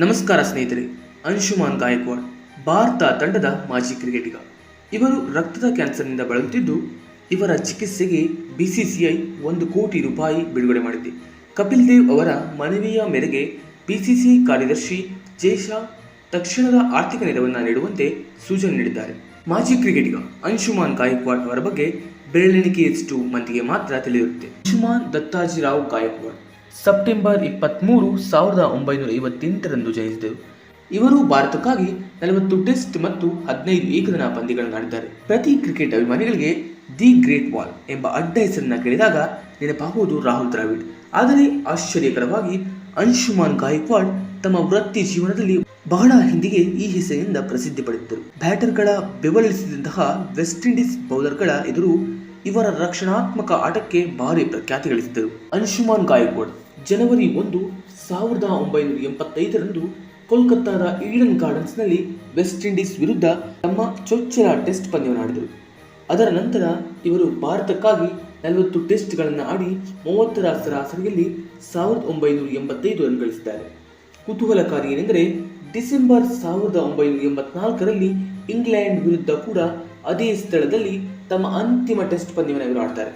ನಮಸ್ಕಾರ ಸ್ನೇಹಿತರೆ. ಅಂಶುಮಾನ್ ಗಾಯಕ್ವಾಡ್ ಭಾರತ ತಂಡದ ಮಾಜಿ ಕ್ರಿಕೆಟಿಗ. ಇವರು ರಕ್ತದ ಕ್ಯಾನ್ಸರ್ನಿಂದ ಬಳಲುತ್ತಿದ್ದು, ಇವರ ಚಿಕಿತ್ಸೆಗೆ ಬಿಸಿಸಿಐ 1 ಕೋಟಿ ರೂಪಾಯಿ ಬಿಡುಗಡೆ ಮಾಡಿದೆ. ಕಪಿಲ್ ದೇವ್ ಅವರ ಮನವಿಯ ಮೇರೆಗೆ ಬಿಸಿಸಿಐ ಕಾರ್ಯದರ್ಶಿ ಜೈ ಶಾ ತಕ್ಷಣದ ಆರ್ಥಿಕ ನೆರವನ್ನು ನೀಡುವಂತೆ ಸೂಚನೆ ನೀಡಿದ್ದಾರೆ. ಮಾಜಿ ಕ್ರಿಕೆಟಿಗ ಅಂಶುಮಾನ್ ಗಾಯಕ್ವಾಡ್ ಅವರ ಬಗ್ಗೆ ಬೆರಳೆಣಿಕೆಯಷ್ಟು ಮಂದಿಗೆ ಮಾತ್ರ ತಿಳಿದಿರುತ್ತೆ. ಅಂಶುಮಾನ್ ದತ್ತಾಜಿರಾವ್ ಗಾಯಕ್ವಾಡ್ ಸೆಪ್ಟೆಂಬರ್ 23, 1958ರಂದು ಜನಿಸಿದರು. ಇವರು ಭಾರತಕ್ಕಾಗಿ 40 ಟೆಸ್ಟ್ ಮತ್ತು 15 ಏಕದಿನ ಪಂದ್ಯಗಳನ್ನು ಆಡಿದ್ದಾರೆ. ಪ್ರತಿ ಕ್ರಿಕೆಟ್ ಅಭಿಮಾನಿಗಳಿಗೆ ದಿ ಗ್ರೇಟ್ ವಾಲ್ ಎಂಬ ಅಡ್ಡ ಹೆಸರನ್ನು ಕೇಳಿದಾಗ ನೆನಪಾಗುವುದು ರಾಹುಲ್ ದ್ರಾವಿಡ್. ಆದರೆ ಆಶ್ಚರ್ಯಕರವಾಗಿ ಅಂಶುಮಾನ್ ಗಾಯಕ್ವಾಡ್ ತಮ್ಮ ವೃತ್ತಿ ಜೀವನದಲ್ಲಿ ಬಹಳ ಹಿಂದಿಗೆ ಈ ಹೆಸರಿನಿಂದ ಪ್ರಸಿದ್ಧಿ ಪಡೆದಿದ್ದರು. ಬ್ಯಾಟರ್ಗಳ ಬೆವರಿಳಿಸಿದಂತಹ ವೆಸ್ಟ್ ಇಂಡೀಸ್ ಬೌಲರ್ಗಳ ಎದುರು ಇವರ ರಕ್ಷಣಾತ್ಮಕ ಆಟಕ್ಕೆ ಭಾರಿ ಪ್ರಖ್ಯಾತಿ ಗಳಿಸಿದ್ದರು. ಅಂಶುಮಾನ್ ಗಾಯಕ್ವಾಡ್ ಜನವರಿ 1, 1985ರಂದು ಕೋಲ್ಕತ್ತಾದ ಈಡನ್ ಗಾರ್ಡನ್ಸ್ನಲ್ಲಿ ವೆಸ್ಟ್ ಇಂಡೀಸ್ ವಿರುದ್ಧ ತಮ್ಮ ಚೊಚ್ಚಲ ಟೆಸ್ಟ್ ಪಂದ್ಯವನ್ನು ಆಡಿದರು. ಅದರ ನಂತರ ಇವರು ಭಾರತಕ್ಕಾಗಿ 40 ಟೆಸ್ಟ್ಗಳನ್ನು ಆಡಿ 30ರ ಸರಾಸರಿಯಲ್ಲಿ 1985 ರನ್ ಗಳಿಸಿದ್ದಾರೆ. ಕುತೂಹಲಕಾರಿ ಏನೆಂದರೆ ಡಿಸೆಂಬರ್ 1984ರಲ್ಲಿ ಇಂಗ್ಲೆಂಡ್ ವಿರುದ್ಧ ಕೂಡ ಅದೇ ಸ್ಥಳದಲ್ಲಿ ತಮ್ಮ ಅಂತಿಮ ಟೆಸ್ಟ್ ಪಂದ್ಯವನ್ನು ಇವರು ಆಡ್ತಾರೆ.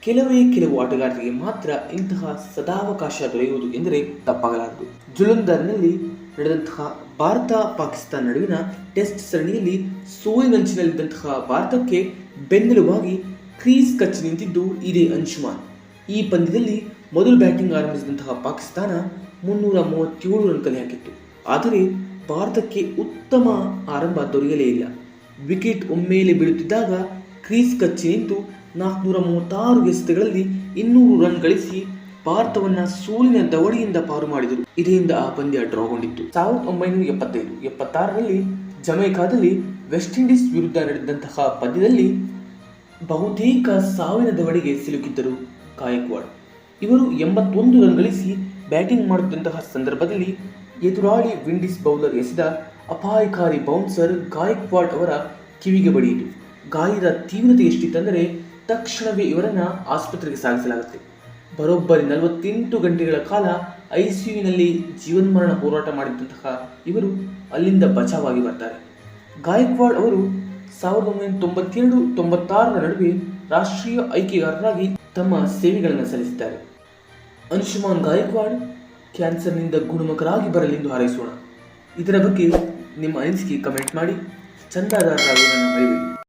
ಕೆಲವು ಆಟಗಾರರಿಗೆ ಮಾತ್ರ ಇಂತಹ ಸದಾವಕಾಶ ದೊರೆಯುವುದು ಎಂದರೆ ತಪ್ಪಾಗಲಾರದು. ಜುಲಂಧರ್ನಲ್ಲಿ ನಡೆದಂತಹ ಭಾರತ-ಪಾಕಿಸ್ತಾನ ನಡುವಿನ ಟೆಸ್ಟ್ ಸರಣಿಯಲ್ಲಿ ಸೋಲಿನಂಚಿನಲ್ಲಿದ್ದಂತಹ ಭಾರತಕ್ಕೆ ಬೆನ್ನೆಲುಬಾಗಿ ಕ್ರೀಸ್ ಕಚ್ಚಿ ನಿಂತಿದ್ದು ಇದೇ ಅಂಶುಮಾನ್. ಈ ಪಂದ್ಯದಲ್ಲಿ ಮೊದಲು ಬ್ಯಾಟಿಂಗ್ ಆರಂಭಿಸಿದಂತಹ ಪಾಕಿಸ್ತಾನ 337 ರನ್ ಕಲೆ ಹಾಕಿತ್ತು. ಆದರೆ ಭಾರತಕ್ಕೆ ಉತ್ತಮ ಆರಂಭ ದೊರೆಯಲೇ ಇಲ್ಲ. ವಿಕೆಟ್ ಒಮ್ಮೆಲೆ ಬೀಳುತ್ತಿದ್ದಾಗ ಕ್ರೀಸ್ ಕಚ್ಚಿ ನಿಂತು 436 ಎಸೆತಗಳಲ್ಲಿ 200 ರನ್ ಗಳಿಸಿ ಭಾರತವನ್ನ ಸೋಲಿನ ದವಡಿಯಿಂದ ಪಾರು ಮಾಡಿದರು. ಇದರಿಂದ ಆ ಪಂದ್ಯ ಡ್ರಾಗೊಂಡಿತ್ತು. 1975-76ರಲ್ಲಿ ಜಮೈಕಾದಲ್ಲಿ ವೆಸ್ಟ್ ಇಂಡೀಸ್ ವಿರುದ್ಧ ನಡೆದಂತಹ ಪಂದ್ಯದಲ್ಲಿ ಬಹುತೇಕ ಸಾವಿನ ದವಡಿಗೆ ಸಿಲುಕಿದ್ದರು ಗಾಯಕ್ವಾಡ್. ಇವರು 81 ರನ್ ಗಳಿಸಿ ಬ್ಯಾಟಿಂಗ್ ಮಾಡುತ್ತಿದ್ದಂತಹ ಸಂದರ್ಭದಲ್ಲಿ ಎದುರಾಳಿ ವಿಂಡೀಸ್ ಬೌಲರ್ ಎಸೆದ ಅಪಾಯಕಾರಿ ಬೌನ್ಸರ್ ಗಾಯಕ್ವಾಡ್ ಅವರ ಕಿವಿಗೆ ಬಡಿಯಿತು. ಗಾಯದ ತೀವ್ರತೆ ಎಷ್ಟಿತ್ತೆಂದರೆ ತಕ್ಷಣವೇ ಇವರನ್ನು ಆಸ್ಪತ್ರೆಗೆ ಸಾಗಿಸಲಾಗುತ್ತೆ. ಬರೋಬ್ಬರಿ 48 ಗಂಟೆಗಳ ಕಾಲ ಐಸಿಯುವಿನಲ್ಲಿ ಜೀವನ್ಮರಣ ಹೋರಾಟ ಮಾಡಿದಂತಹ ಇವರು ಅಲ್ಲಿಂದ ಬಚಾವಾಗಿ ಬರ್ತಾರೆ. ಗಾಯಕ್ವಾಡ್ ಅವರು 1992-96ರ ನಡುವೆ ರಾಷ್ಟ್ರೀಯ ಆಯ್ಕೆಗಾರರಾಗಿ ತಮ್ಮ ಸೇವೆಗಳನ್ನು ಸಲ್ಲಿಸಿದ್ದಾರೆ. ಅಂಶುಮಾನ್ ಗಾಯಕ್ವಾಡ್ ಕ್ಯಾನ್ಸರ್ನಿಂದ ಗುಣಮುಖರಾಗಿ ಬರಲೆಂದು ಹಾರೈಸೋಣ. ಇದರ ಬಗ್ಗೆ ನಿಮ್ಮ ಅನಿಸಿಕೆ ಕಮೆಂಟ್ ಮಾಡಿ. ಚಂದಾದಾರರಾಗುವುದನ್ನು ಮರಿಬೇಡಿ.